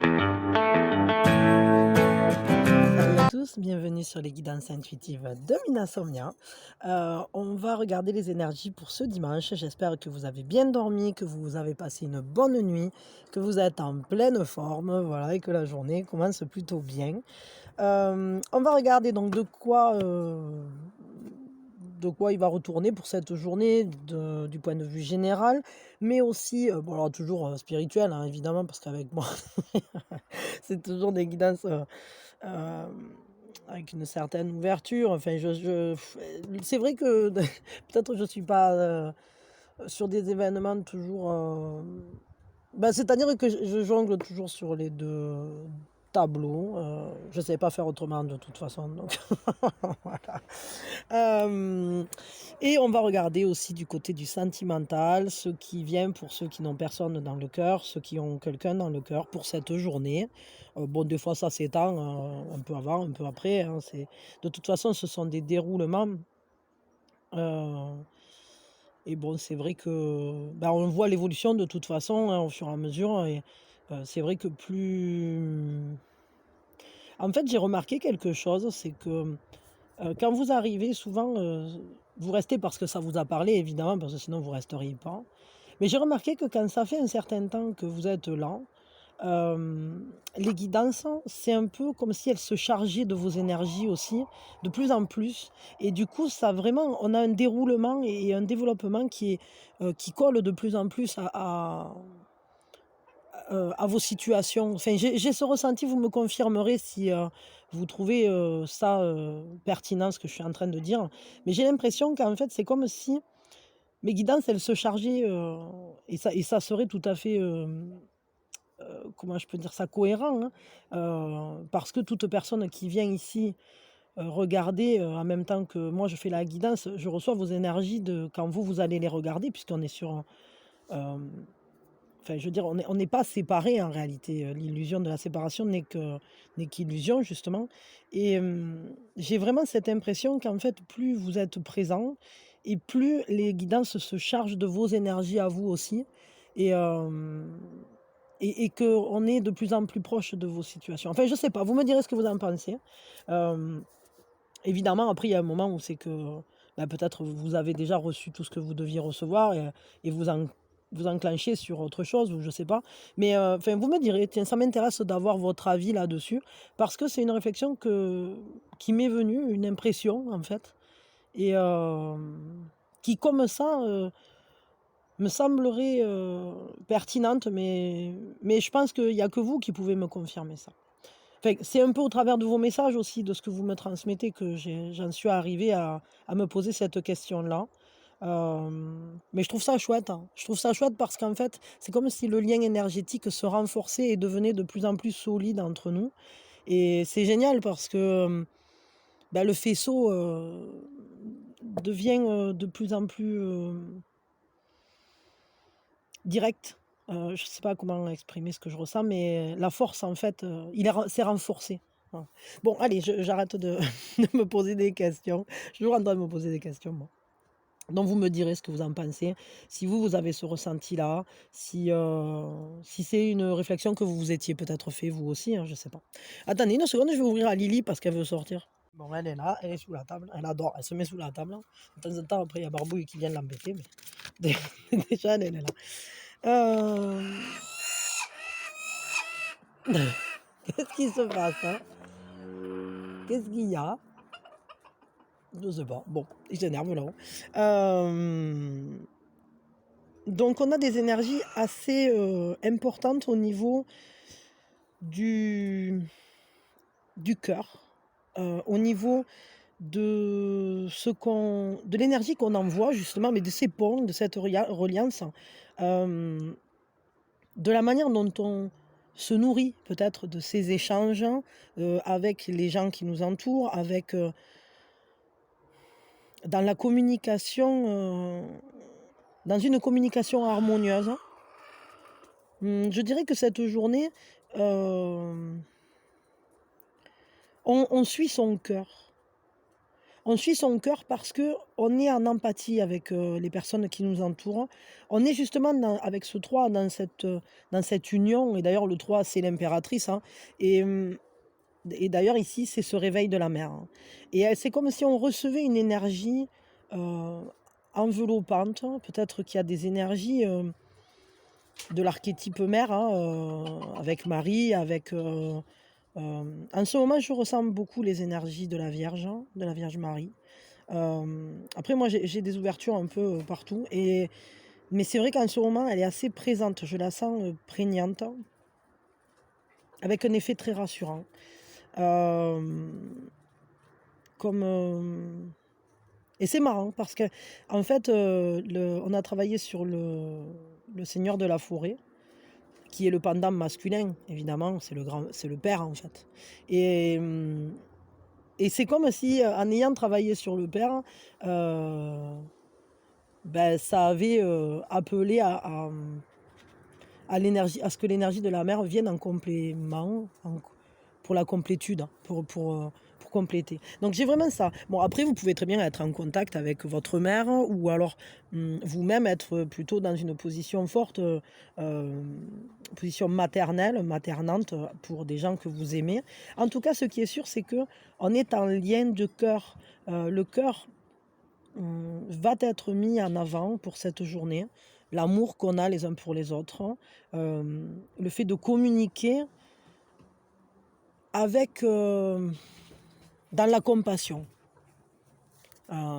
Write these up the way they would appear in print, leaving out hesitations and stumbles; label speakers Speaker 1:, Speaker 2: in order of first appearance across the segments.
Speaker 1: Salut à tous, bienvenue sur les guidances intuitives de Minasomnia. On va regarder les énergies pour ce dimanche. J'espère que vous avez bien dormi, que vous avez passé une bonne nuit, que vous êtes en pleine forme, voilà, et que la journée commence plutôt bien. On va regarder donc de quoi il va retourner pour cette journée du point de vue général, mais aussi, bon alors toujours spirituel, hein, évidemment, parce qu'avec moi, c'est toujours des guidances avec une certaine ouverture. Enfin, c'est vrai que peut-être je suis pas sur des événements toujours. Bah, c'est-à-dire que je jongle toujours sur les deux tableaux. Je ne sais pas faire autrement de toute façon. Donc voilà. Euh, et on va regarder aussi du côté du sentimental, ce qui vient pour ceux qui n'ont personne dans le cœur, ceux qui ont quelqu'un dans le cœur pour cette journée. Bon, des fois, ça s'étend un peu avant, un peu après, hein, de toute façon, ce sont des déroulements. euh, et bon, c'est vrai que bah, on voit l'évolution de toute façon, hein, au fur et à mesure. Et c'est vrai que plus. En fait, j'ai remarqué quelque chose, c'est que quand vous arrivez, souvent, vous restez parce que ça vous a parlé, évidemment, parce que sinon vous resteriez pas. Mais j'ai remarqué que quand ça fait un certain temps que vous êtes là, les guidances, c'est un peu comme si elles se chargeaient de vos énergies aussi, de plus en plus. Et du coup, ça vraiment, on a un déroulement et un développement qui colle de plus en plus à vos situations. Enfin, j'ai ce ressenti, vous me confirmerez si vous trouvez ça pertinent, ce que je suis en train de dire. Mais j'ai l'impression qu'en fait, c'est comme si mes guidances, elles se chargeaient, et ça serait tout à fait, comment je peux dire ça, cohérent, hein, parce que toute personne qui vient ici regarder en même temps que moi je fais la guidance, je reçois vos énergies quand vous allez les regarder, puisqu'on est sur. euh, Enfin, je veux dire, on n'est pas séparés en réalité. L'illusion de la séparation n'est qu'illusion, justement. Et j'ai vraiment cette impression qu'en fait, plus vous êtes présent et plus les guidances se chargent de vos énergies à vous aussi. Et, et qu'on est de plus en plus proche de vos situations. Enfin, je sais pas, vous me direz ce que vous en pensez. Euh, Évidemment, après, il y a un moment où c'est que bah, peut-être vous avez déjà reçu tout ce que vous deviez recevoir et vous enclenchez sur autre chose, ou je sais pas. Mais enfin, vous me direz, tiens, ça m'intéresse d'avoir votre avis là-dessus, parce que c'est une réflexion qui m'est venue, une impression en fait, et qui, comme ça, me semblerait pertinente, mais je pense qu'il n'y a que vous qui pouvez me confirmer ça. Enfin, c'est un peu au travers de vos messages aussi, de ce que vous me transmettez, que j'en suis arrivée à me poser cette question-là. Mais je trouve ça chouette, hein. Je trouve ça chouette parce qu'en fait, c'est comme si le lien énergétique se renforçait et devenait de plus en plus solide entre nous. Et c'est génial parce que bah, le faisceau devient de plus en plus direct. Je ne sais pas comment exprimer ce que je ressens, mais la force, en fait, s'est renforcé. Voilà. Bon, allez, j'arrête de me poser des questions. Je suis toujours en train de me poser des questions, moi. Donc, vous me direz ce que vous en pensez. Si vous avez ce ressenti-là, si c'est une réflexion que vous vous étiez peut-être fait vous aussi, hein, je ne sais pas. Attendez une seconde, je vais ouvrir à Lily parce qu'elle veut sortir. Bon, elle est là, elle est sous la table. Elle adore, elle se met sous la table. De temps en temps, après, il y a Barbouille qui vient l'embêter, mais déjà, elle est là. Euh, Qu'est-ce qui se passe, hein? Qu'est-ce qu'il y a? Je sais pas. Bon, il s'énerve là-haut. Donc, on a des énergies assez importantes au niveau du, du cœur, au niveau de l'énergie qu'on envoie, justement, mais de ces ponts, de cette reliance, euh, de la manière dont on se nourrit peut-être de ces échanges avec les gens qui nous entourent, avec dans la communication, dans une communication harmonieuse. Je dirais que cette journée, on suit son cœur. On suit son cœur parce que on est en empathie avec, les personnes qui nous entourent. On est justement avec ce 3 dans cette union et d'ailleurs le 3 c'est l'impératrice, hein et et d'ailleurs ici c'est ce réveil de la mère, hein et c'est comme si on recevait une énergie, heu, enveloppante. Peut-être qu'il y a des énergies, de l'archétype mère, hein, avec Marie, en ce moment je ressens beaucoup les énergies de la Vierge, hein, de la Vierge Marie. Après moi j'ai des ouvertures un peu, partout mais c'est vrai qu'en ce moment elle est assez présente. Je la sens, prégnante, avec un effet très rassurant. Hem, comme, et c'est marrant parce qu'en fait, on a travaillé sur le seigneur de la forêt, qui est le pendant masculin évidemment, c'est le père en fait et et c'est comme si, en ayant travaillé sur le père, heu ça avait, appelé à l'énergie à ce que l'énergie de la mer vienne en complément, pour la complétude, hein, pour compléter. Donc j'ai vraiment ça. Bon après vous pouvez très bien être en contact avec votre mère ou alors, vous-même être plutôt dans une position forte, position maternelle, maternante, pour des gens que vous aimez. En tout cas, ce qui est sûr, c'est que on est en lien de cœur. Le cœur va être mis en avant pour cette journée. L'amour qu'on a les uns pour les autres, hein. Le fait de communiquer avec, dans la compassion.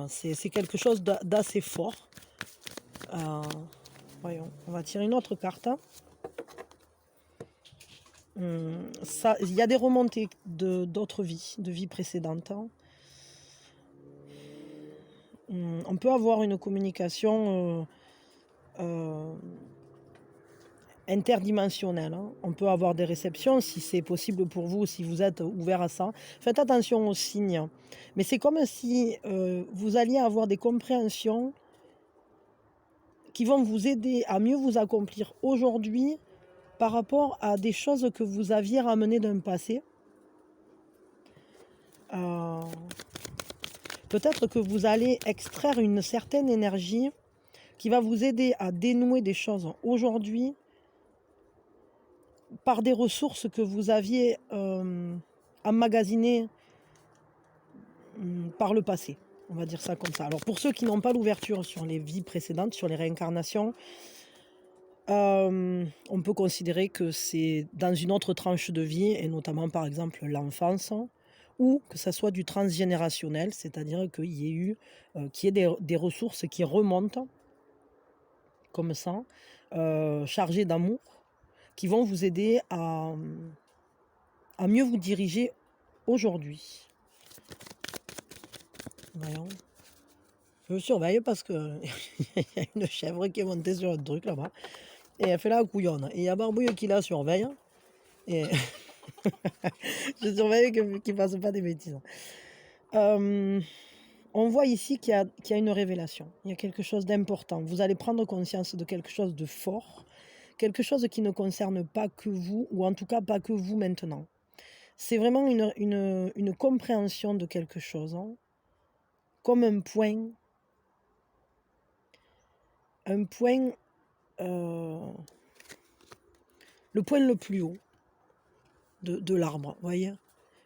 Speaker 1: C'est quelque chose d'assez fort. Heu, Voyons, on va tirer une autre carte, hein. Ça il y a des remontées d'autres vies, de vies précédentes, hein. On peut avoir une communication, heu interdimensionnel, hein. On peut avoir des réceptions si c'est possible pour vous, si vous êtes ouvert à ça. Faites attention aux signes. Mais c'est comme si, vous alliez avoir des compréhensions qui vont vous aider à mieux vous accomplir aujourd'hui par rapport à des choses que vous aviez ramenées d'un passé. Heu, Peut-être que vous allez extraire une certaine énergie qui va vous aider à dénouer des choses aujourd'hui par des ressources que vous aviez, emmagasinées, par le passé. On va dire ça comme ça. Alors pour ceux qui n'ont pas l'ouverture sur les vies précédentes, sur les réincarnations, on peut considérer que c'est dans une autre tranche de vie et notamment par exemple l'enfance ou que ça soit du transgénérationnel, c'est-à-dire qu'il y ait des ressources qui remontent comme ça, chargées d'amour, qui vont vous aider à mieux vous diriger aujourd'hui. Voyons. Je surveille parce que il y a une chèvre qui est montée sur un truc là-bas et elle fait la couillonne et il y a Barbouille qui la surveille et je surveille qu'il ne fasse pas des bêtises. Hem, on voit ici qu'il y a une révélation. Il y a quelque chose d'important. Vous allez prendre conscience de quelque chose de fort, quelque chose qui ne concerne pas que vous ou en tout cas pas que vous maintenant. C'est vraiment une compréhension de quelque chose, hein, comme un point, heu, le point le plus haut de l'arbre, voyez?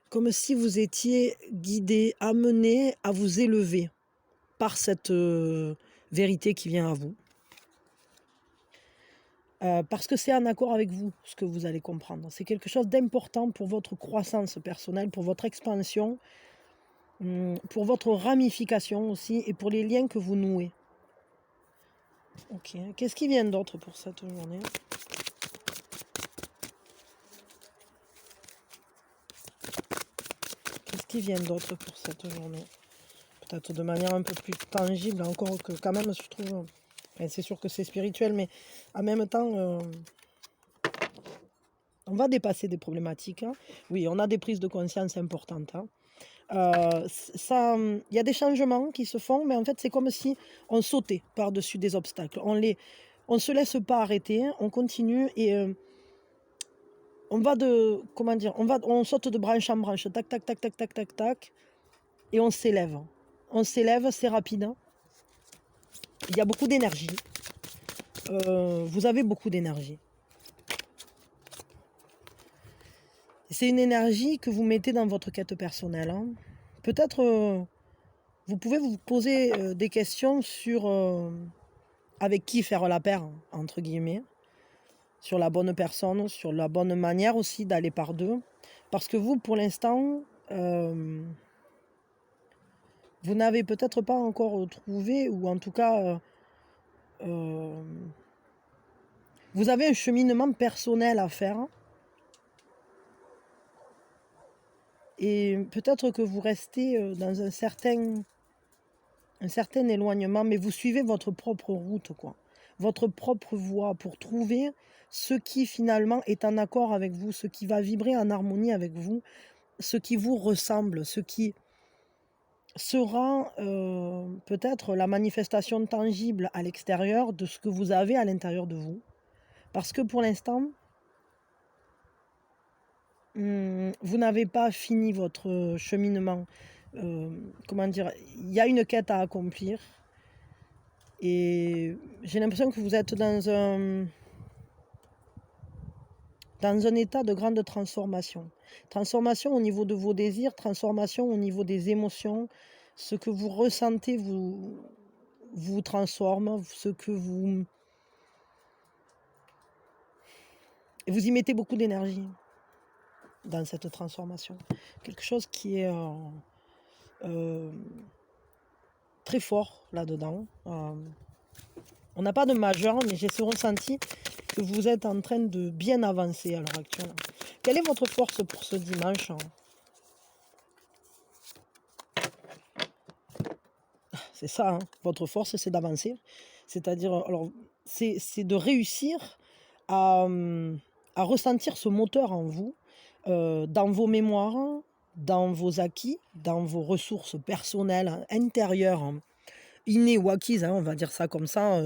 Speaker 1: Comme si vous étiez guidé, amené à vous élever par cette, vérité qui vient à vous. Parce que c'est en accord avec vous, ce que vous allez comprendre. C'est quelque chose d'important pour votre croissance personnelle, pour votre expansion, pour votre ramification aussi et pour les liens que vous nouez. OK. Qu'est-ce qui vient d'autre pour cette journée? Qu'est-ce qui vient d'autre pour cette journée? Peut-être de manière un peu plus tangible, encore que quand même, je trouve, c'est sûr que c'est spirituel, mais en même temps, on va dépasser des problématiques, hein. Oui, on a des prises de conscience importantes, hein. Il y a des changements qui se font, mais en fait, c'est comme si on sautait par-dessus des obstacles. On se laisse pas arrêter, on continue et on va de comment dire? On saute de branche en branche, tac, tac, tac, tac, tac, tac, tac et on s'élève. on s'élève, c'est rapide. Il y a beaucoup d'énergie. Vous avez beaucoup d'énergie. C'est une énergie que vous mettez dans votre quête personnelle. Hein. Peut-être vous pouvez vous poser des questions sur avec qui faire la paire, entre guillemets, sur la bonne personne, sur la bonne manière aussi d'aller par deux. Parce que vous, pour l'instant, vous n'avez peut-être pas encore trouvé, ou en tout cas, vous avez un cheminement personnel à faire. Et peut-être que vous restez dans un certain éloignement, mais vous suivez votre propre route, quoi. Votre propre voie pour trouver ce qui finalement est en accord avec vous, ce qui va vibrer en harmonie avec vous, ce qui vous ressemble, ce qui sera peut-être la manifestation tangible à l'extérieur de ce que vous avez à l'intérieur de vous. Parce que pour l'instant, vous n'avez pas fini votre cheminement. Comment dire? Il y a une quête à accomplir. Et j'ai l'impression que vous êtes dans un état de grande transformation. Transformation au niveau de vos désirs, transformation au niveau des émotions. Ce que vous ressentez vous transforme, et vous y mettez beaucoup d'énergie dans cette transformation. Quelque chose qui est très fort là-dedans. On n'a pas de majeur, mais j'ai ce ressenti que vous êtes en train de bien avancer à l'heure actuelle. Quelle est votre force pour ce dimanche? C'est ça, hein. Votre force, c'est d'avancer. C'est-à-dire, alors, c'est de réussir à ressentir ce moteur en vous, dans vos mémoires, dans vos acquis, dans vos ressources personnelles, intérieures, innées ou acquises, hein, on va dire ça comme ça.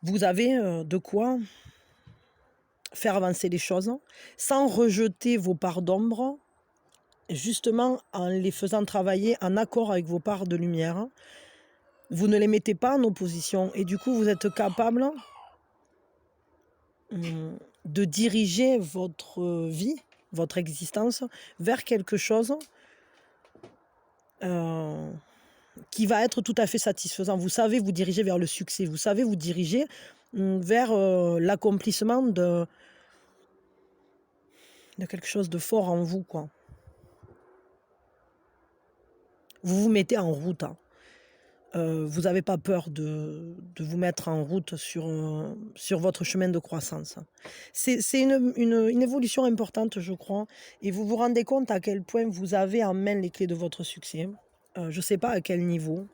Speaker 1: Vous avez de quoi faire avancer les choses sans rejeter vos parts d'ombre, justement en les faisant travailler en accord avec vos parts de lumière. Vous ne les mettez pas en opposition et du coup vous êtes capable de diriger votre vie, votre existence vers quelque chose qui va être tout à fait satisfaisant. Vous savez vous diriger vers le succès, vous savez vous diriger vers l'accomplissement de quelque chose de fort en vous, quoi. Vous vous mettez en route. Hein. Vous n'avez pas peur de vous mettre en route sur votre chemin de croissance. C'est une évolution importante, je crois, et vous vous rendez compte à quel point vous avez en main les clés de votre succès. Je ne sais pas à quel niveau,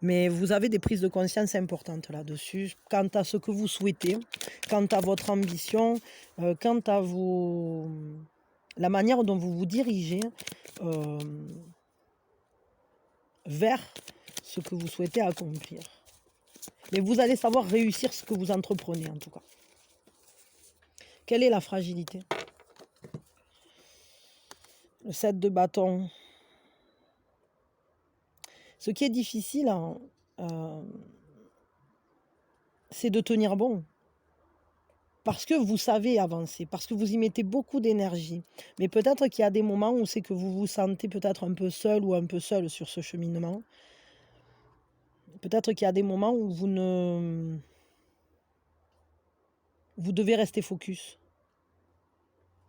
Speaker 1: mais vous avez des prises de conscience importantes là-dessus, quant à ce que vous souhaitez, quant à votre ambition, quant à la manière dont vous vous dirigez vers ce que vous souhaitez accomplir. Mais vous allez savoir réussir ce que vous entreprenez, en tout cas. Quelle est la fragilité? Le 7 de bâton. Ce qui est difficile, hein, c'est de tenir bon. Parce que vous savez avancer, parce que vous y mettez beaucoup d'énergie. Mais peut-être qu'il y a des moments où c'est que vous vous sentez peut-être un peu seul ou un peu seul sur ce cheminement. Peut-être qu'il y a des moments où vous devez rester focus.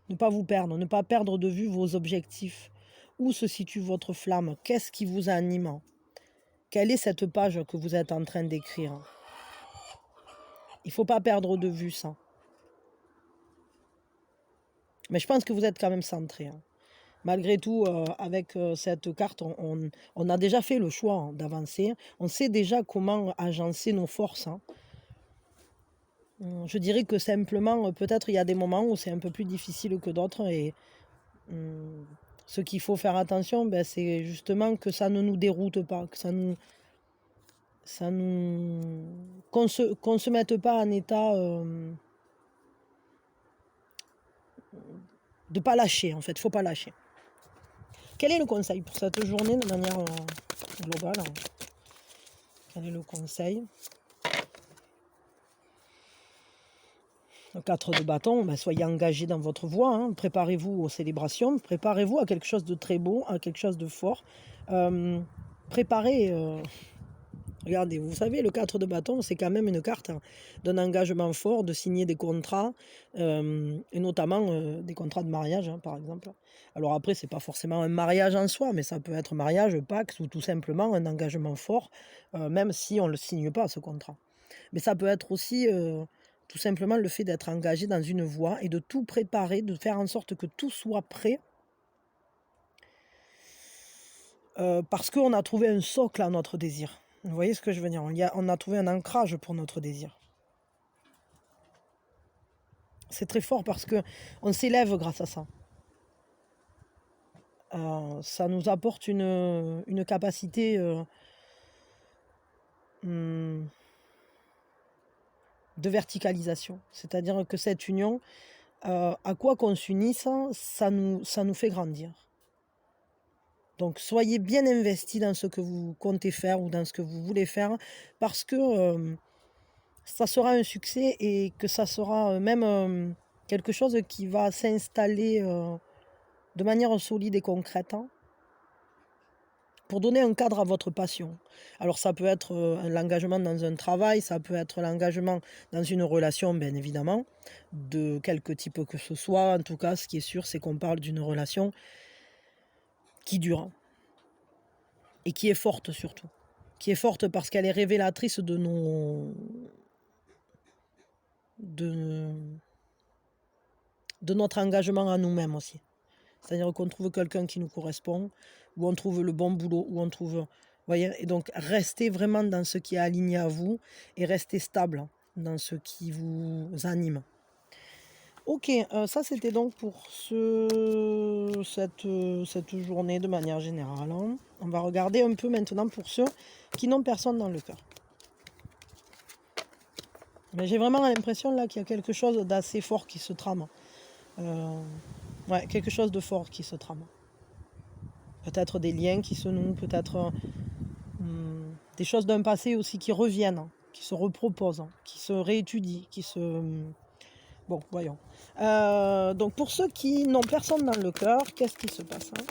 Speaker 1: Ne pas vous perdre, ne pas perdre de vue vos objectifs. Où se situe votre flamme? Qu'est-ce qui vous anime? Quelle est cette page que vous êtes en train d'écrire? Il ne faut pas perdre de vue ça. Mais je pense que vous êtes quand même centré. Hein. Malgré tout, avec cette carte, on a déjà fait le choix d'avancer. On sait déjà comment agencer nos forces. Hein. Je dirais que simplement, peut-être il y a des moments où c'est un peu plus difficile que d'autres. Et ce qu'il faut faire attention, c'est justement que ça ne nous déroute pas, que qu'on se mette pas en état de pas lâcher, en fait. Faut pas lâcher. Quel est le conseil pour cette journée de manière global, hein. Quel est le conseil? Le 4 de bâton, ben, soyez engagés dans votre voie, hein. Préparez-vous aux célébrations, préparez-vous à quelque chose de très beau, à quelque chose de fort. Préparez, regardez, vous savez, le 4 de bâton, c'est quand même une carte, hein, d'un engagement fort, de signer des contrats, et notamment des contrats de mariage, hein, par exemple. Alors après, c'est pas forcément un mariage en soi, mais ça peut être mariage, Pacs ou tout simplement un engagement fort, même si on ne le signe pas, ce contrat. Mais ça peut être aussi tout simplement le fait d'être engagé dans une voie et de tout préparer, de faire en sorte que tout soit prêt, parce qu'on a trouvé un socle à notre désir. Vous voyez ce que je veux dire? On a trouvé un ancrage pour notre désir. C'est très fort parce que on s'élève grâce à ça. Ça nous apporte une capacité de verticalisation. C'est-à-dire que cette union, à quoi qu'on s'unisse, ça nous fait grandir. Donc soyez bien investis dans ce que vous comptez faire ou dans ce que vous voulez faire, parce que ça sera un succès et que ça sera même quelque chose qui va s'installer de manière solide et concrète, hein, pour donner un cadre à votre passion. Alors ça peut être l'engagement dans un travail, ça peut être l'engagement dans une relation, bien évidemment, de quelque type que ce soit. En tout cas, ce qui est sûr, c'est qu'on parle d'une relation qui dure et qui est forte surtout. Qui est forte parce qu'elle est révélatrice de notre engagement à nous-mêmes aussi. C'est-à-dire qu'on trouve quelqu'un qui nous correspond, ou on trouve le bon boulot, ou on trouve... Voyez, et donc restez vraiment dans ce qui est aligné à vous et restez stable dans ce qui vous anime. Ok, ça c'était donc pour cette journée de manière générale, hein. On va regarder un peu maintenant pour ceux qui n'ont personne dans le cœur. Mais j'ai vraiment l'impression là qu'il y a quelque chose d'assez fort qui se trame. Ouais, quelque chose de fort qui se trame. Peut-être des liens qui se nouent, peut-être des choses d'un passé aussi qui reviennent, hein, qui se reproposent, hein, qui se réétudient, qui se... Bon, voyons. Donc pour ceux qui n'ont personne dans le cœur, qu'est-ce qui se passe, hein?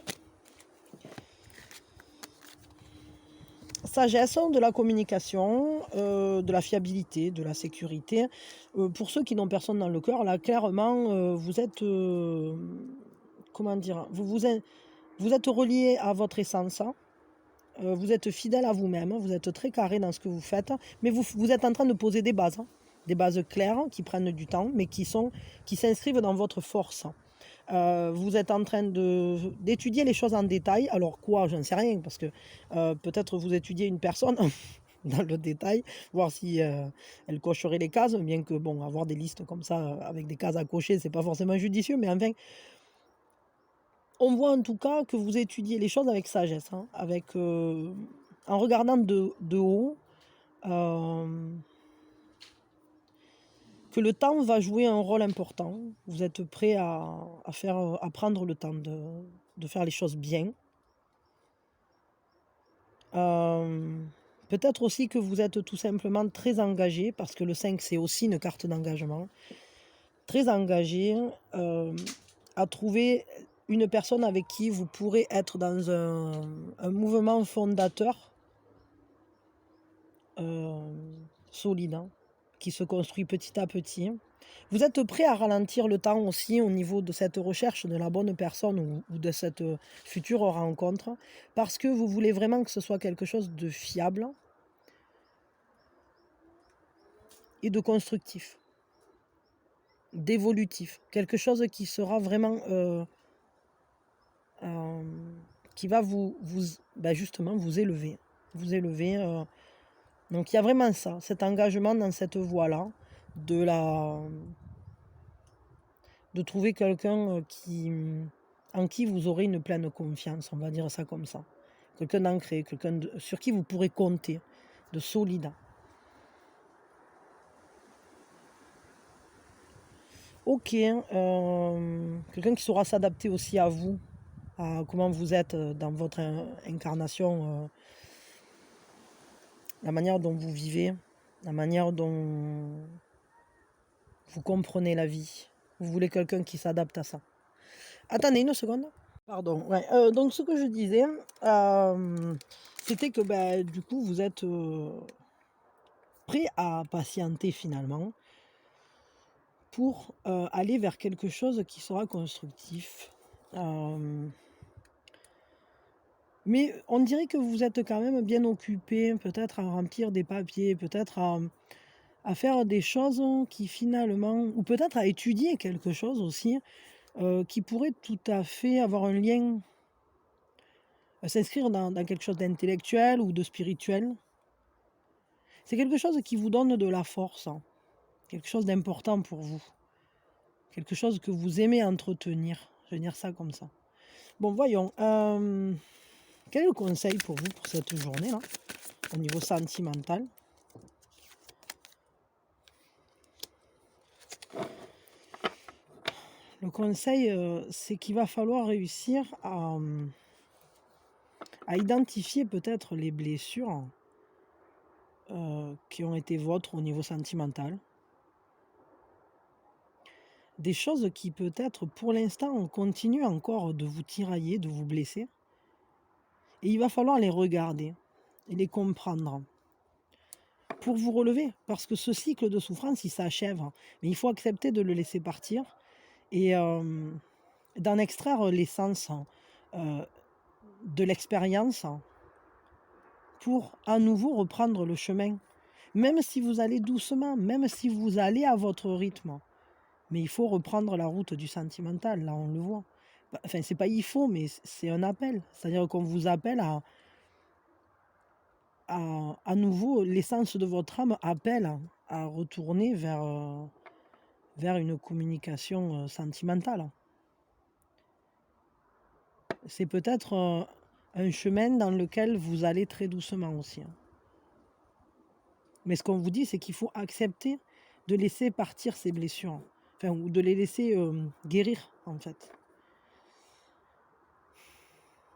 Speaker 1: Sagesse, de la communication, de la fiabilité, de la sécurité. Pour ceux qui n'ont personne dans le cœur, là, clairement, vous êtes... comment dire? Vous êtes relié à votre essence, hein. Vous êtes fidèle à vous-même, vous êtes très carré dans ce que vous faites, mais vous êtes en train de poser des bases, hein. Des bases claires qui prennent du temps, mais qui s'inscrivent dans votre force. Vous êtes en train d'étudier les choses en détail. Alors quoi, j'en sais rien, parce que peut-être vous étudiez une personne dans le détail, voir si elle cocherait les cases, bien que bon, avoir des listes comme ça avec des cases à cocher, c'est pas forcément judicieux, mais enfin, on voit en tout cas que vous étudiez les choses avec sagesse, hein, en regardant de haut, que le temps va jouer un rôle important. Vous êtes prêt à prendre le temps de faire les choses bien. Peut-être aussi que vous êtes tout simplement très engagé, parce que le 5 c'est aussi une carte d'engagement. Très engagé à trouver une personne avec qui vous pourrez être dans un mouvement fondateur solide, hein, qui se construit petit à petit. Vous êtes prêt à ralentir le temps aussi au niveau de cette recherche de la bonne personne ou de cette future rencontre, parce que vous voulez vraiment que ce soit quelque chose de fiable et de constructif, d'évolutif, quelque chose qui sera vraiment... qui va justement vous élever. Vous élever. Donc il y a vraiment ça, cet engagement dans cette voie-là, de trouver quelqu'un en qui vous aurez une pleine confiance, on va dire ça comme ça. Quelqu'un d'ancré, quelqu'un sur qui vous pourrez compter, de solide. Ok, quelqu'un qui saura s'adapter aussi à vous, à comment vous êtes dans votre incarnation la manière dont vous vivez, la manière dont vous comprenez la vie. Vous voulez quelqu'un qui s'adapte à ça. Attendez une seconde. Pardon, ouais, donc ce que je disais, c'était que, bah, du coup, vous êtes, prêt à patienter finalement pour, aller vers quelque chose qui sera constructif. Hem, mais on dirait que vous êtes quand même bien occupé, peut-être à remplir des papiers, peut-être à faire des choses qui finalement ou peut-être à étudier quelque chose aussi, qui pourrait tout à fait avoir un lien, s'inscrire dans quelque chose d'intellectuel ou de spirituel. C'est quelque chose qui vous donne de la force, hein, quelque chose d'important pour vous, quelque chose que vous aimez entretenir. Je vais dire ça comme ça. Bon, voyons, quel est le conseil pour vous pour cette journée-là, au niveau sentimental? Le conseil, c'est qu'il va falloir réussir à identifier peut-être les blessures, qui ont été vôtres au niveau sentimental. Des choses qui peut-être pour l'instant continuent encore de vous tirailler, de vous blesser. Et il va falloir les regarder et les comprendre pour vous relever. Parce que ce cycle de souffrance, il s'achève. Mais il faut accepter de le laisser partir et d'en extraire l'essence de l'expérience pour à nouveau reprendre le chemin. Même si vous allez doucement, même si vous allez à votre rythme. Mais il faut reprendre la route du sentimental, là on le voit. Enfin, c'est pas il faut, mais c'est un appel. C'est-à-dire qu'on vous appelle à nouveau, l'essence de votre âme appelle à retourner vers une communication sentimentale. C'est peut-être un chemin dans lequel vous allez très doucement aussi, hein. Mais ce qu'on vous dit, c'est qu'il faut accepter de laisser partir ces blessures. Enfin, ou de les laisser guérir, en fait.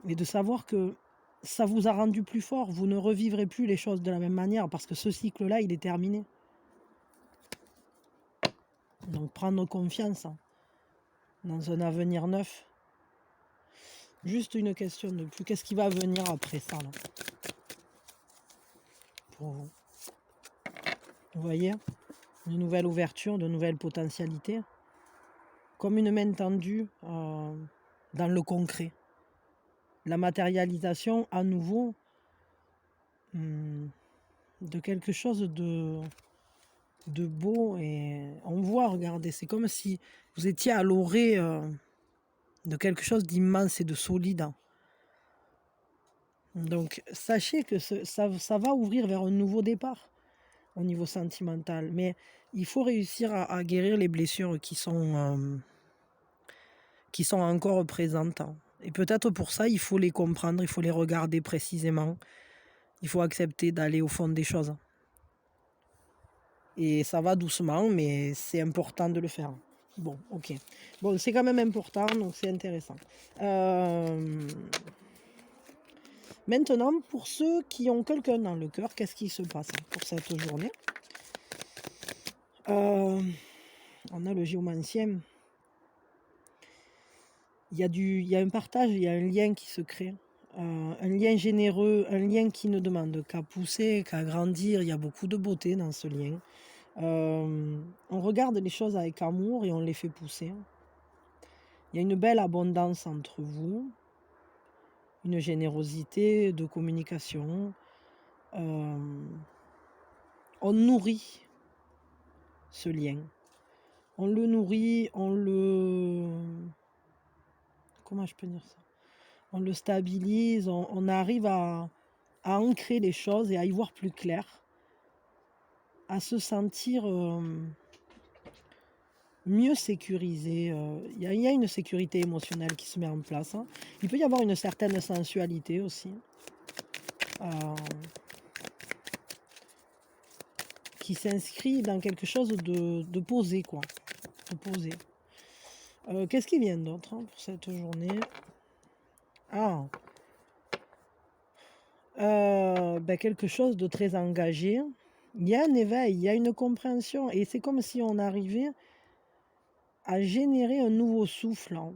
Speaker 1: Et de savoir que ça vous a rendu plus fort. Vous ne revivrez plus les choses de la même manière parce que ce cycle-là, il est terminé. Donc prendre confiance dans un avenir neuf. Juste une question de plus. Qu'est-ce qui va venir après ça, là, pour vous? Vous voyez? Une nouvelle ouverture, de nouvelles potentialités. Comme une main tendue dans le concret. La matérialisation à nouveau de quelque chose de beau. Et on voit, regardez, c'est comme si vous étiez à l'orée de quelque chose d'immense et de solide. Donc sachez que ça va ouvrir vers un nouveau départ au niveau sentimental. Mais il faut réussir à guérir les blessures qui sont encore présentes. Et peut-être pour ça, il faut les comprendre, il faut les regarder précisément. Il faut accepter d'aller au fond des choses. Et ça va doucement, mais c'est important de le faire. Bon, ok. Bon, c'est quand même important, donc c'est intéressant. Maintenant, pour ceux qui ont quelqu'un dans le cœur, qu'est-ce qui se passe pour cette journée? On a le géomancien. Il y a un partage, il y a un lien qui se crée. Un lien généreux, un lien qui ne demande qu'à pousser, qu'à grandir. Il y a beaucoup de beauté dans ce lien. On regarde les choses avec amour et on les fait pousser. Il y a une belle abondance entre vous, une générosité de communication. On nourrit ce lien. On le nourrit, comment je peux dire ça? On le stabilise, on arrive à ancrer les choses et à y voir plus clair, à se sentir mieux sécurisé. Il y a une sécurité émotionnelle qui se met en place, hein. Il peut y avoir une certaine sensualité aussi, qui s'inscrit dans quelque chose de posé, quoi. De posé. Qu'est-ce qui vient d'autre, hein, pour cette journée? Ah, Quelque chose de très engagé. Il y a un éveil, il y a une compréhension et c'est comme si on arrivait à générer un nouveau souffle, hein.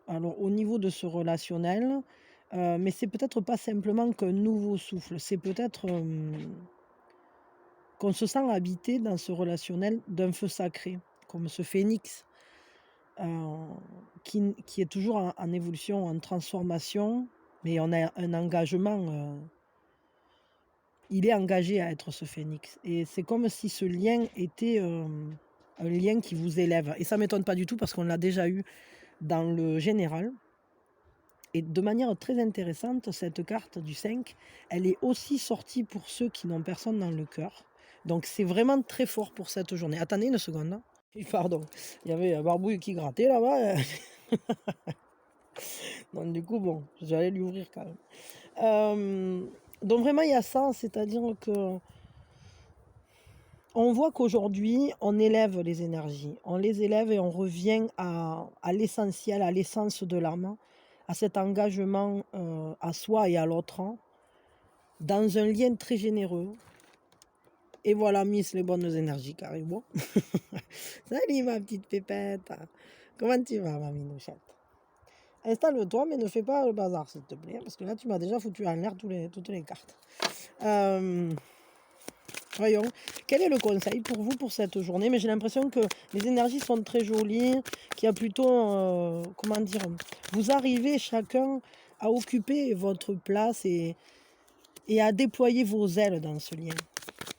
Speaker 1: Alors au niveau de ce relationnel, mais c'est peut-être pas simplement qu'un nouveau souffle, c'est peut-être, qu'on se sent habité dans ce relationnel d'un feu sacré, comme ce phénix, heu, qui est toujours en évolution, en transformation, mais on a un engagement, il est engagé à être ce phénix et c'est comme si ce lien était, un lien qui vous élève et ça m'étonne pas du tout parce qu'on l'a déjà eu dans le général et de manière très intéressante, cette carte du 5, elle est aussi sortie pour ceux qui n'ont personne dans le cœur. Donc c'est vraiment très fort pour cette journée. Attendez une seconde, hein. Et pardon, il y avait un Barbouille qui grattait là-bas, donc du coup, bon, j'allais lui ouvrir quand même. Donc vraiment il y a ça, c'est-à-dire que on voit qu'aujourd'hui, on élève les énergies. On les élève et on revient à l'essentiel, à l'essence de l'âme, à cet engagement, à soi et à l'autre, hein, dans un lien très généreux. Et voilà, Miss les bonnes énergies, carrément. Salut ma petite pépette. Comment tu vas, ma minouchette? Installe-toi, mais ne fais pas le bazar, s'il te plaît, parce que là, tu m'as déjà foutu en l'air toutes les cartes. Euh, Voyons, quel est le conseil pour vous pour cette journée? Mais j'ai l'impression que les énergies sont très jolies, qu'il y a plutôt, comment dire, vous arrivez chacun à occuper votre place et à déployer vos ailes dans ce lien.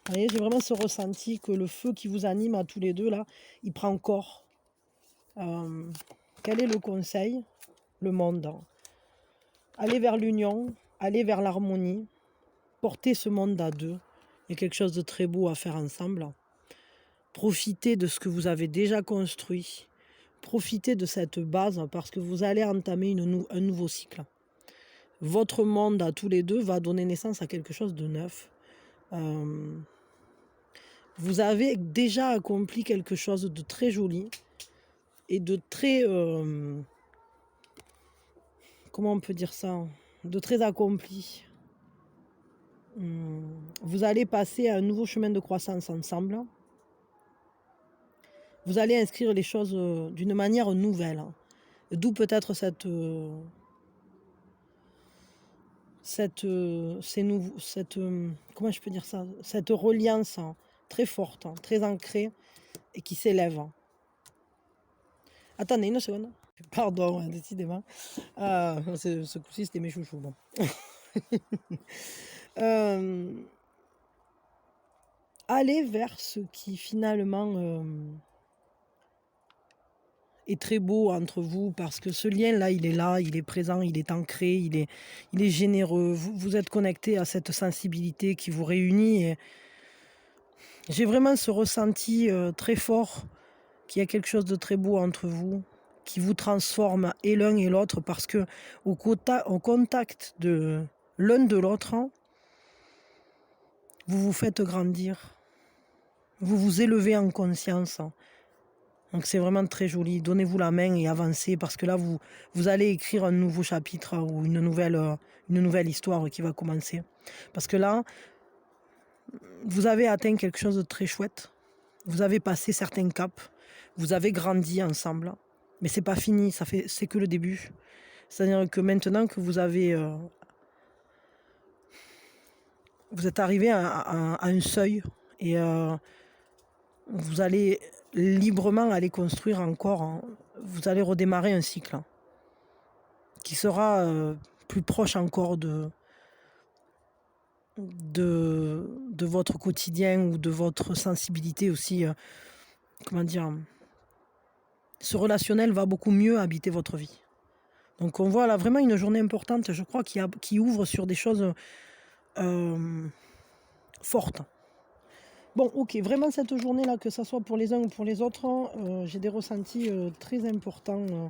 Speaker 1: Vous voyez, j'ai vraiment ce ressenti que le feu qui vous anime à tous les deux, là, il prend corps. Quel est le conseil? Le monde. Aller vers l'union, aller vers l'harmonie, porter ce monde à deux. Il y a quelque chose de très beau à faire ensemble. Profitez de ce que vous avez déjà construit. Profitez de cette base parce que vous allez entamer un nouveau cycle. Votre monde à tous les deux va donner naissance à quelque chose de neuf. Vous avez déjà accompli quelque chose de très joli et de très... comment on peut dire ça? De très accompli. Vous allez passer à un nouveau chemin de croissance ensemble. Vous allez inscrire les choses d'une manière nouvelle. D'où peut-être comment je peux dire ça? Cette reliance, hein, très forte, hein, très ancrée et qui s'élève, hein. Attendez une seconde. Pardon, hein, décidément. Ce coup-ci, c'était mes chouchous, bon. Hem, Allez vers ce qui finalement, est très beau entre vous parce que ce lien-là, il est présent, il est ancré, il est généreux. Vous êtes connectés à cette sensibilité qui vous réunit et j'ai vraiment ce ressenti, très fort qu'il y a quelque chose de très beau entre vous, qui vous transforme et l'un et l'autre parce que au contact de l'un de l'autre, hein, vous vous faites grandir, vous vous élevez en conscience, hein. Donc c'est vraiment très joli. Donnez-vous la main et avancez parce que là, vous allez écrire un nouveau chapitre ou une nouvelle histoire qui va commencer. Parce que là, vous avez atteint quelque chose de très chouette. Vous avez passé certains caps. Vous avez grandi ensemble. Mais c'est pas fini, c'est que le début. C'est-à-dire que maintenant que vous êtes arrivé à un seuil et vous allez librement aller construire encore, hein. Vous allez redémarrer un cycle, hein, qui sera plus proche encore de votre quotidien ou de votre sensibilité aussi. Comment dire, ce relationnel va beaucoup mieux habiter votre vie. Donc on voit là vraiment une journée importante, je crois, qui ouvre sur des choses fortes. Bon, ok, vraiment cette journée-là, que ce soit pour les uns ou pour les autres, j'ai des ressentis très importants,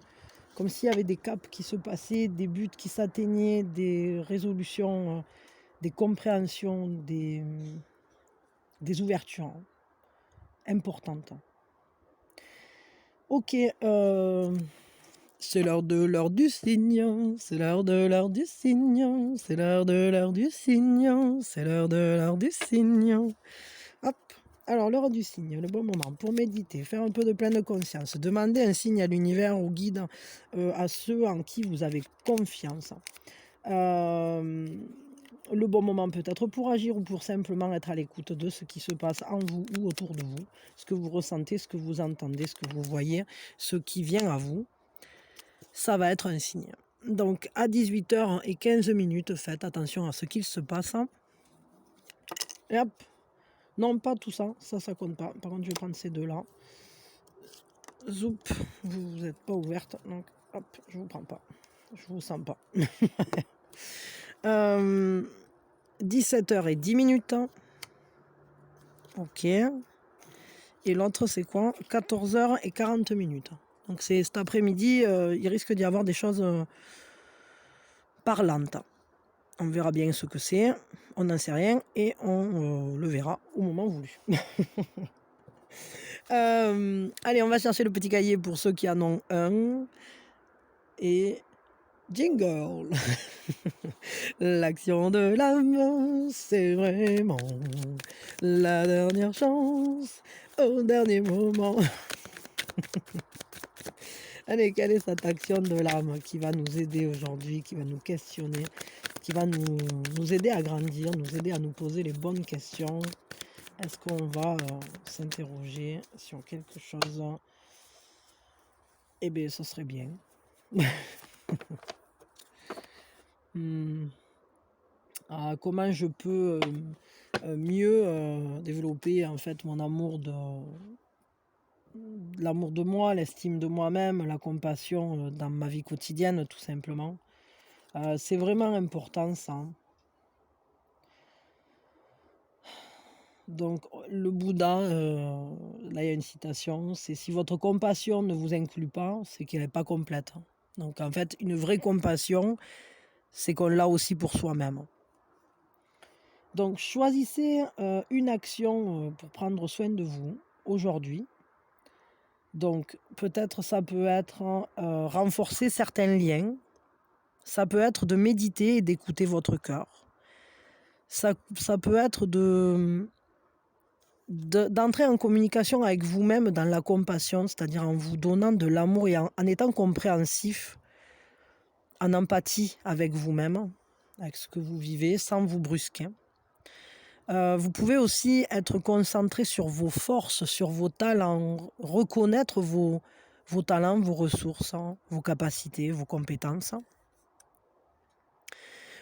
Speaker 1: comme s'il y avait des caps qui se passaient, des buts qui s'atteignaient, des résolutions, des compréhensions, des ouvertures importantes. Ok, C'est l'heure du cygne, c'est l'heure du cygne, c'est l'heure du cygne, c'est l'heure du cygne. Hop, alors l'heure du cygne, le bon moment pour méditer, faire un peu de pleine conscience, demander un signe à l'univers, au guide, à ceux en qui vous avez confiance. Le bon moment peut-être pour agir ou pour simplement être à l'écoute de ce qui se passe en vous ou autour de vous, ce que vous ressentez, ce que vous entendez, ce que vous voyez, ce qui vient à vous. Ça va être un signe. Donc à 18h15, faites attention à ce qu'il se passe. Et hop. Non, pas tout ça. Ça compte pas. Par contre, je vais prendre ces deux-là. Zoup. Vous n'êtes pas ouverte. Donc, hop, je vous prends pas. Je vous sens pas. 17h10. Ok. Et l'autre, c'est quoi? 14h40. Donc c'est cet après-midi, il risque d'y avoir des choses parlantes. On verra bien ce que c'est, on n'en sait rien et on le verra au moment voulu. Allez, on va chercher le petit cahier pour ceux qui en ont un. Et jingle. L'action de l'âme, c'est vraiment la dernière chance au dernier moment. Allez, quelle est cette action de l'âme qui va nous aider aujourd'hui, qui va nous questionner, qui va nous aider à grandir, nous aider à nous poser les bonnes questions? Est-ce qu'on va s'interroger sur quelque chose? Eh bien, ce serait bien. Comment je peux mieux développer en fait mon amour l'amour de moi, l'estime de moi-même, la compassion dans ma vie quotidienne, tout simplement. C'est vraiment important ça. Donc le Bouddha, là il y a une citation, c'est: si votre compassion ne vous inclut pas, c'est qu'elle n'est pas complète. Donc en fait, une vraie compassion, c'est qu'on l'a aussi pour soi-même. Donc choisissez une action pour prendre soin de vous aujourd'hui. Donc peut-être ça peut être renforcer certains liens, ça peut être de méditer et d'écouter votre cœur. Ça peut être d'entrer en communication avec vous-même dans la compassion, c'est-à-dire en vous donnant de l'amour et en étant compréhensif, en empathie avec vous-même, avec ce que vous vivez, sans vous brusquer. Vous pouvez aussi être concentré sur vos forces, sur vos talents, reconnaître vos talents, vos ressources, vos capacités, vos compétences.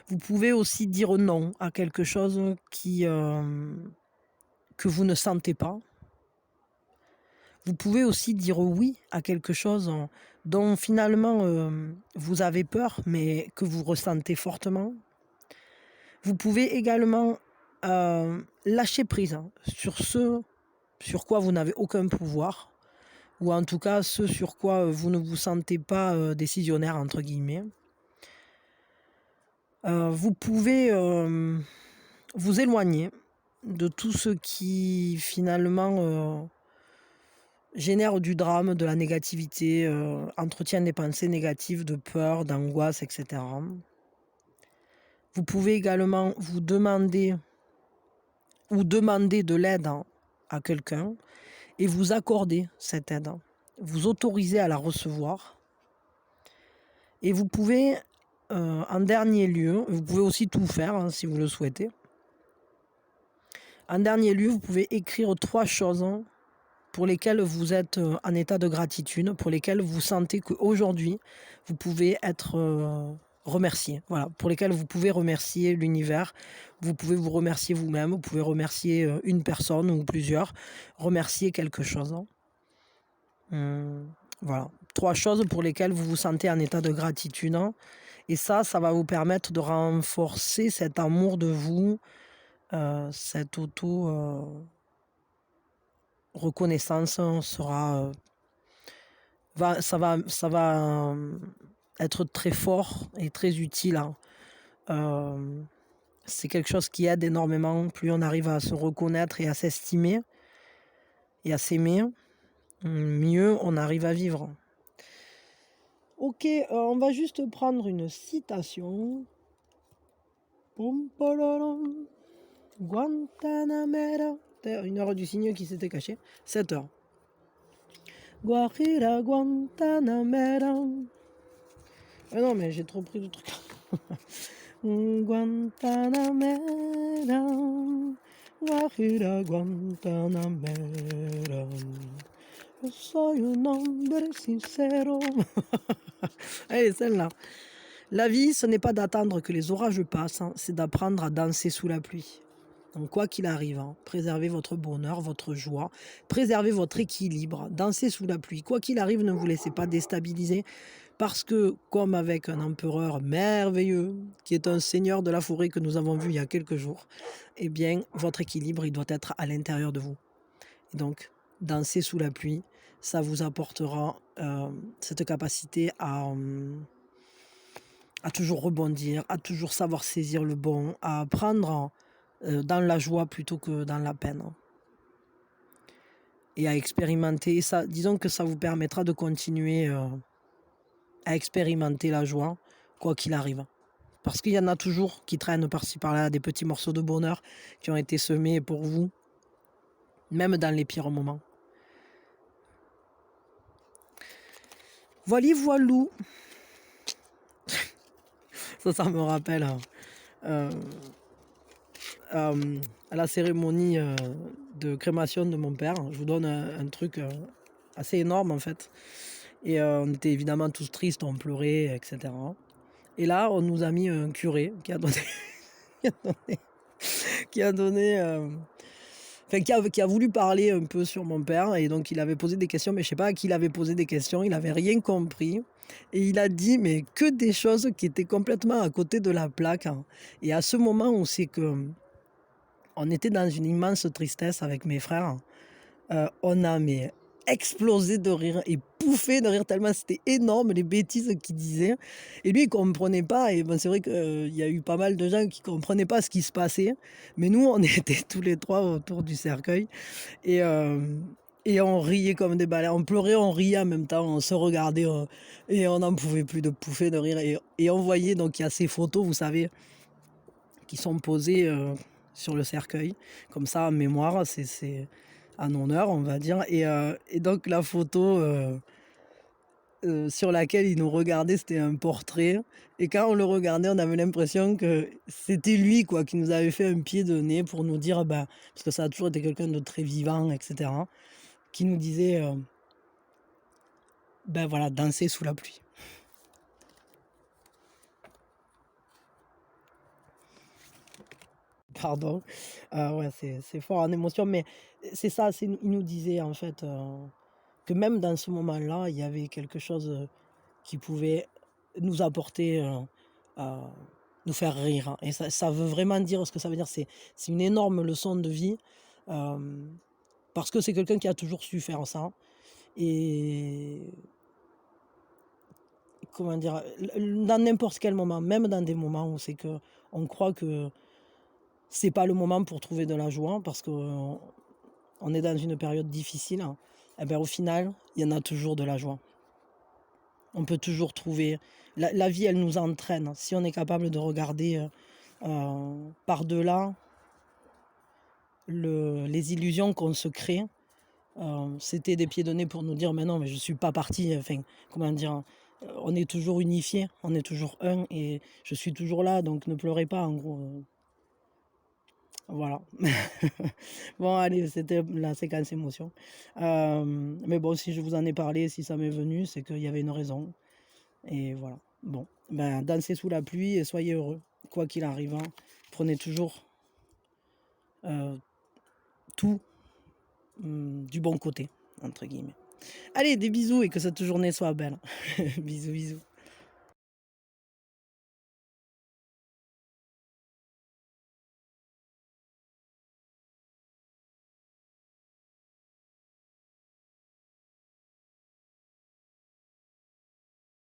Speaker 1: Vous pouvez aussi dire non à quelque chose que vous ne sentez pas. Vous pouvez aussi dire oui à quelque chose dont finalement vous avez peur, mais que vous ressentez fortement. Vous pouvez également lâcher prise sur ce sur quoi vous n'avez aucun pouvoir, ou en tout cas ce sur quoi vous ne vous sentez pas décisionnaire, entre guillemets. Vous pouvez vous éloigner de tout ce qui finalement génère du drame, de la négativité, entretient des pensées négatives, de peur, d'angoisse, etc. Vous pouvez également vous demander ou demander de l'aide à quelqu'un et vous accorder cette aide, vous autoriser à la recevoir. Et vous pouvez, en dernier lieu, vous pouvez aussi tout faire si vous le souhaitez. En dernier lieu, vous pouvez écrire 3 choses pour lesquelles vous êtes en état de gratitude, pour lesquelles vous sentez qu'aujourd'hui, vous pouvez être remercié. Voilà, pour lesquelles vous pouvez remercier l'univers, vous pouvez vous remercier vous-même, vous pouvez remercier une personne ou plusieurs, remercier quelque chose. Voilà, 3 choses pour lesquelles vous vous sentez en état de gratitude. Et ça va vous permettre de renforcer cet amour de vous, cette reconnaissance sera ça va être très fort et très utile. C'est quelque chose qui aide énormément. Plus on arrive à se reconnaître et à s'estimer et à s'aimer, mieux on arrive à vivre. OK, on va juste prendre une citation. Pom polorom, Guantanamera. D'ailleurs, 1 heure du cygne qui s'était caché. 7 heures. Guajira Guantanamera. Ah non, mais j'ai trop pris de trucs. Guantanamera. Guajira Guantanamera. Yo soy un hombre sincero. Allez, celle-là. La vie, ce n'est pas d'attendre que les orages passent, hein, c'est d'apprendre à danser sous la pluie. Donc quoi qu'il arrive, hein, préservez votre bonheur, votre joie, préservez votre équilibre, dansez sous la pluie. Quoi qu'il arrive, ne vous laissez pas déstabiliser parce que, comme avec un empereur merveilleux, qui est un seigneur de la forêt que nous avons vu il y a quelques jours, eh bien, votre équilibre, il doit être à l'intérieur de vous. Et donc, danser sous la pluie, ça vous apportera cette capacité à toujours rebondir, à toujours savoir saisir le bon, à prendre dans la joie plutôt que dans la peine. Et à expérimenter ça. Disons que ça vous permettra de continuer à expérimenter la joie, quoi qu'il arrive. Parce qu'il y en a toujours qui traînent par-ci par-là des petits morceaux de bonheur qui ont été semés pour vous, même dans les pires moments. Voilà, voilou. Ça me rappelle à la cérémonie de crémation de mon père. Je vous donne un truc assez énorme en fait. Et on était évidemment tous tristes, on pleurait, etc. Et là, on nous a mis un curé qui a donné, qui a donné, enfin, qui a voulu parler un peu sur mon père. Et donc, il avait posé des questions, mais je sais pas à qui il avait posé des questions. Il n'avait rien compris. Et il a dit, mais que des choses qui étaient complètement à côté de la plaque, hein. Et à ce moment, on sait que on était dans une immense tristesse avec mes frères. On a mais explosé de rire et pouffé de rire tellement c'était énorme les bêtises qu'il disait. Et lui, il comprenait pas. Et ben, c'est vrai qu'il y a eu pas mal de gens qui comprenaient pas ce qui se passait. Mais nous, on était tous les trois autour du cercueil. Et, euh, et on riait comme des balais. On pleurait, on riait en même temps. On se regardait et on n'en pouvait plus de pouffer de rire. Et on voyait, donc il y a ces photos, vous savez, qui sont posées sur le cercueil. Comme ça, en mémoire, c'est en honneur, on va dire. Et donc la photo sur laquelle il nous regardait, c'était un portrait. Et quand on le regardait, on avait l'impression que c'était lui quoi, qui nous avait fait un pied de nez pour nous dire, bah, parce que ça a toujours été quelqu'un de très vivant, etc., qui nous disait, ben voilà, danser sous la pluie. Pardon. Ouais, c'est fort en émotion, mais c'est ça, il nous disait en fait que même dans ce moment-là, il y avait quelque chose qui pouvait nous apporter, nous faire rire, hein. Et ça veut vraiment dire ce que ça veut dire. C'est une énorme leçon de vie parce que c'est quelqu'un qui a toujours su faire ça. Et comment dire, dans n'importe quel moment, même dans des moments où c'est que on croit que c'est pas le moment pour trouver de la joie parce qu'on on est dans une période difficile, hein, et ben, au final, il y en a toujours de la joie. On peut toujours trouver. La vie, elle nous entraîne. Si on est capable de regarder par-delà les illusions qu'on se crée, c'était des pieds de nez pour nous dire, mais non, mais je ne suis pas parti. Enfin, comment dire, on est toujours unifié, on est toujours un, et je suis toujours là, donc ne pleurez pas, en gros. Voilà. Bon, allez, c'était la séquence émotion. Mais bon, si je vous en ai parlé, si ça m'est venu, c'est qu'il y avait une raison. Et voilà. Bon, ben, dansez sous la pluie et soyez heureux. Quoi qu'il arrive, hein, prenez toujours euh, tout du bon côté, entre guillemets. Allez, des bisous et que cette journée soit belle. Bisous, bisous.